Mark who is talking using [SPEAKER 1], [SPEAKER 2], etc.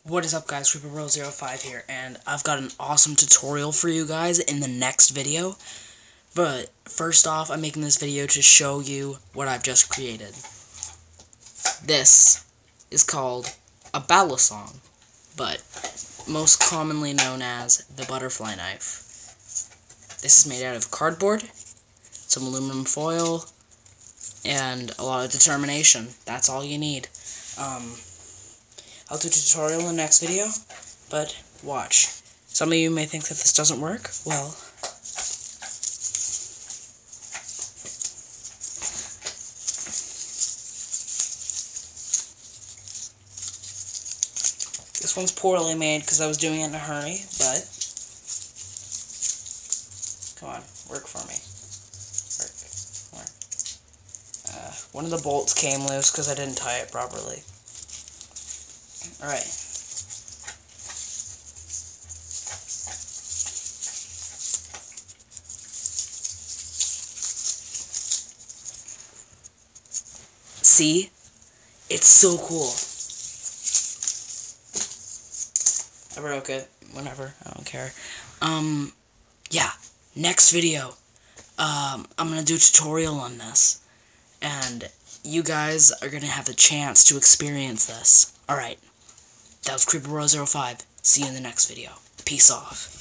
[SPEAKER 1] What is up, guys? CreeperBro05 here, and I've got an awesome tutorial for you guys in the next video. But first off, I'm making this video to show you what I've just created. This is called a Balisong, but most commonly known as the butterfly knife. This is made out of cardboard, some aluminum foil, and a lot of determination. That's all you need. I'll do a tutorial in the next video, but watch. Some of you may think that this doesn't work. Well, this one's poorly made because I was doing it in a hurry, but come on, work for me. Work. One of the bolts came loose because I didn't tie it properly. Alright. See? It's so cool. I broke it. Whatever. I don't care. Yeah. Next video. I'm gonna do a tutorial on this. And you guys are gonna have the chance to experience this. Alright. That was CreeperBro05. See you in the next video. Peace off.